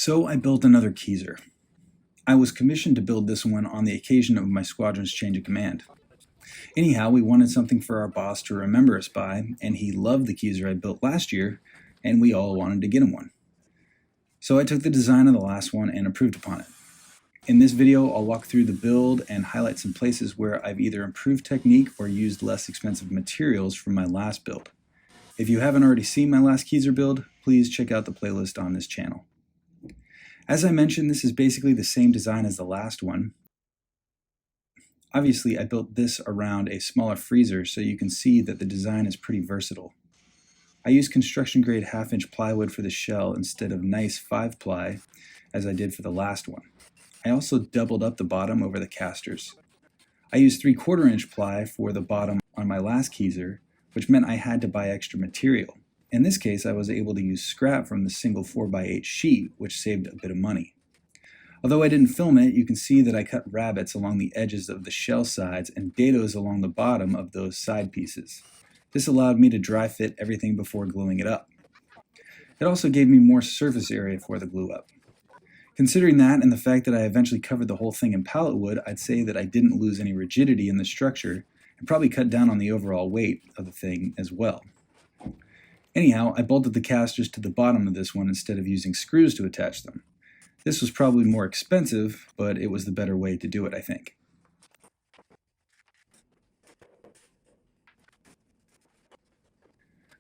So I built another Keezer. I was commissioned to build this one on the occasion of my squadron's change of command. Anyhow, we wanted something for our boss to remember us by, and he loved the Keezer I built last year, and we all wanted to get him one. So I took the design of the last one and improved upon it. In this video, I'll walk through the build and highlight some places where I've either improved technique or used less expensive materials from my last build. If you haven't already seen my last Keezer build, please check out the playlist on this channel. As I mentioned, this is basically the same design as the last one. Obviously, I built this around a smaller freezer, so you can see that the design is pretty versatile. I used construction grade 1/2-inch plywood for the shell instead of nice 5-ply, as I did for the last one. I also doubled up the bottom over the casters. I used 3/4-inch ply for the bottom on my last Keezer, which meant I had to buy extra material. In this case, I was able to use scrap from the single 4x8 sheet, which saved a bit of money. Although I didn't film it, you can see that I cut rabbets along the edges of the shell sides and dados along the bottom of those side pieces. This allowed me to dry fit everything before gluing it up. It also gave me more surface area for the glue up. Considering that and the fact that I eventually covered the whole thing in pallet wood, I'd say that I didn't lose any rigidity in the structure and probably cut down on the overall weight of the thing as well. Anyhow, I bolted the casters to the bottom of this one instead of using screws to attach them. This was probably more expensive, but it was the better way to do it, I think.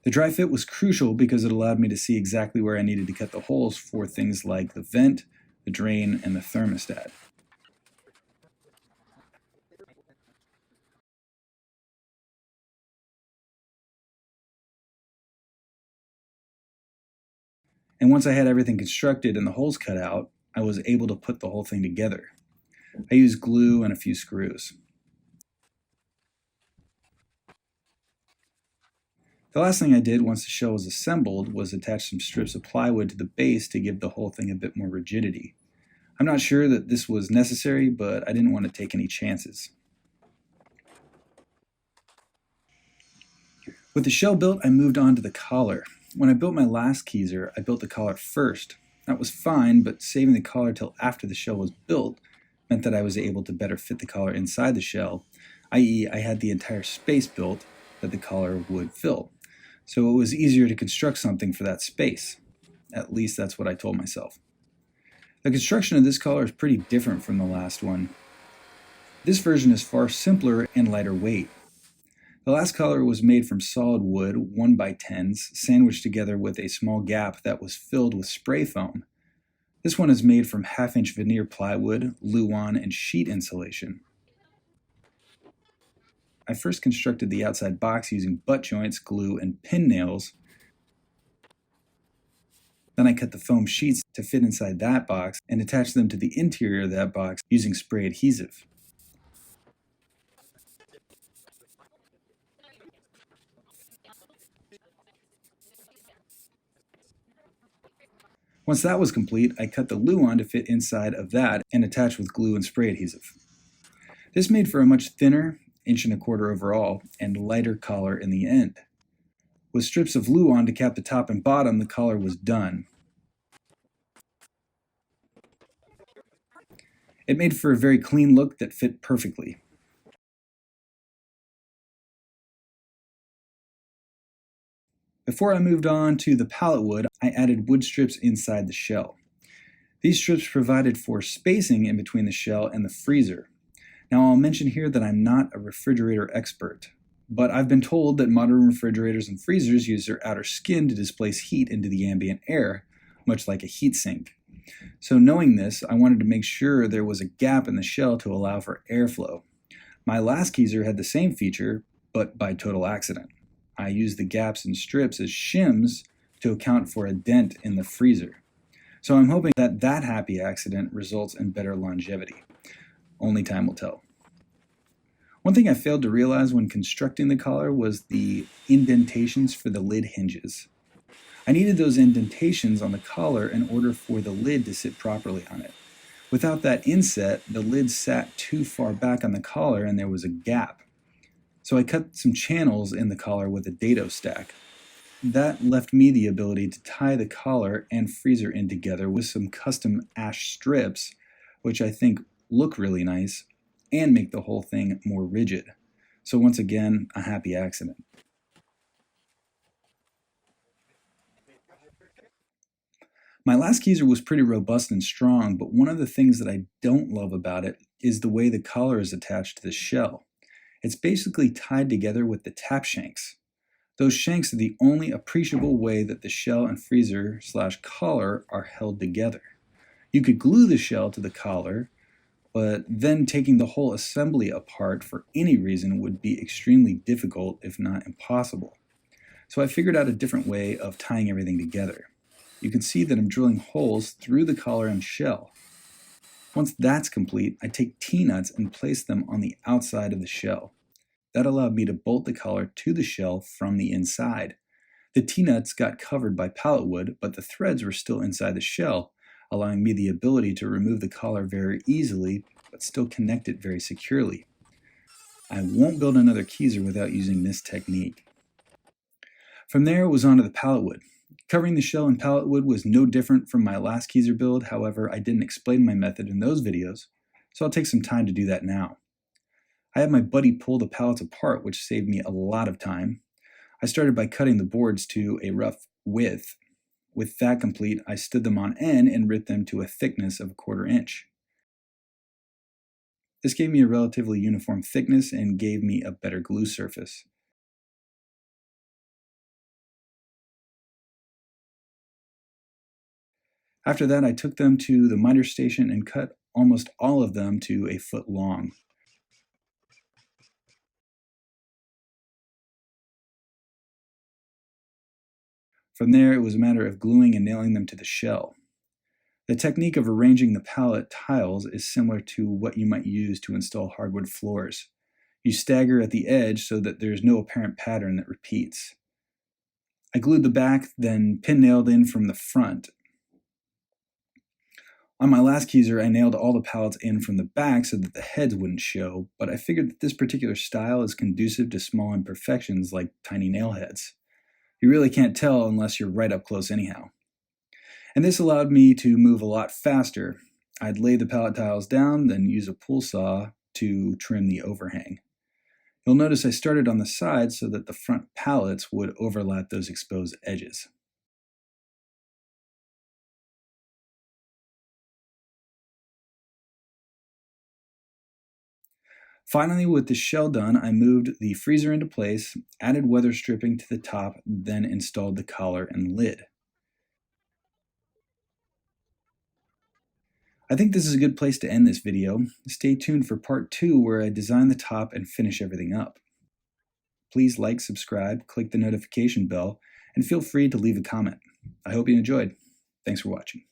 The dry fit was crucial because it allowed me to see exactly where I needed to cut the holes for things like the vent, the drain, and the thermostat. And once I had everything constructed and the holes cut out, I was able to put the whole thing together. I used glue and a few screws. The last thing I did once the shell was assembled was attach some strips of plywood to the base to give the whole thing a bit more rigidity. I'm not sure that this was necessary, but I didn't want to take any chances. With the shell built, I moved on to the collar. When I built my last Keezer, I built the collar first. That was fine, but saving the collar till after the shell was built meant that I was able to better fit the collar inside the shell, i.e. I had the entire space built that the collar would fill. So it was easier to construct something for that space. At least that's what I told myself. The construction of this collar is pretty different from the last one. This version is far simpler and lighter weight. The last collar was made from solid wood 1x10s, sandwiched together with a small gap that was filled with spray foam. This one is made from 1/2-inch veneer plywood, Luan, and sheet insulation. I first constructed the outside box using butt joints, glue, and pin nails. Then I cut the foam sheets to fit inside that box and attached them to the interior of that box using spray adhesive. Once that was complete, I cut the Luan to fit inside of that and attach with glue and spray adhesive. This made for a much thinner, 1.25" overall, and lighter collar in the end. With strips of Luan to cap the top and bottom, the collar was done. It made for a very clean look that fit perfectly. Before I moved on to the pallet wood, I added wood strips inside the shell. These strips provided for spacing in between the shell and the freezer. Now I'll mention here that I'm not a refrigerator expert, but I've been told that modern refrigerators and freezers use their outer skin to displace heat into the ambient air, much like a heat sink. So knowing this, I wanted to make sure there was a gap in the shell to allow for airflow. My last Keezer had the same feature, but by total accident. I used the gaps and strips as shims to account for a dent in the freezer. So I'm hoping that that happy accident results in better longevity. Only time will tell. One thing I failed to realize when constructing the collar was the indentations for the lid hinges. I needed those indentations on the collar in order for the lid to sit properly on it. Without that inset, the lid sat too far back on the collar and there was a gap. So I cut some channels in the collar with a dado stack. That left me the ability to tie the collar and freezer in together with some custom ash strips, which I think look really nice and make the whole thing more rigid. So once again, a happy accident. My last Keezer was pretty robust and strong, but one of the things that I don't love about it is the way the collar is attached to the shell. It's basically tied together with the tap shanks. Those shanks are the only appreciable way that the shell and freezer slash collar are held together. You could glue the shell to the collar, but then taking the whole assembly apart for any reason would be extremely difficult, if not impossible. So I figured out a different way of tying everything together. You can see that I'm drilling holes through the collar and shell. Once that's complete, I take T-nuts and place them on the outside of the shell. That allowed me to bolt the collar to the shell from the inside. The T-nuts got covered by pallet wood, but the threads were still inside the shell, allowing me the ability to remove the collar very easily, but still connect it very securely. I won't build another Keezer without using this technique. From there, it was onto the pallet wood. Covering the shell in pallet wood was no different from my last Keezer build, however, I didn't explain my method in those videos, so I'll take some time to do that now. I had my buddy pull the pallets apart, which saved me a lot of time. I started by cutting the boards to a rough width. With that complete, I stood them on end and ripped them to a thickness of 1/4 inch. This gave me a relatively uniform thickness and gave me a better glue surface. After that, I took them to the miter station and cut almost all of them to 1 foot long. From there, it was a matter of gluing and nailing them to the shell. The technique of arranging the pallet tiles is similar to what you might use to install hardwood floors. You stagger at the edge so that there is no apparent pattern that repeats. I glued the back, then pin nailed in from the front. On my last Keezer, I nailed all the pallets in from the back so that the heads wouldn't show, but I figured that this particular style is conducive to small imperfections like tiny nail heads. You really can't tell unless you're right up close anyhow. And this allowed me to move a lot faster. I'd lay the pallet tiles down, then use a pull saw to trim the overhang. You'll notice I started on the side so that the front pallets would overlap those exposed edges. Finally, with the shell done, I moved the freezer into place, added weather stripping to the top, then installed the collar and lid. I think this is a good place to end this video. Stay tuned for part 2 where I design the top and finish everything up. Please like, subscribe, click the notification bell, and feel free to leave a comment. I hope you enjoyed. Thanks for watching.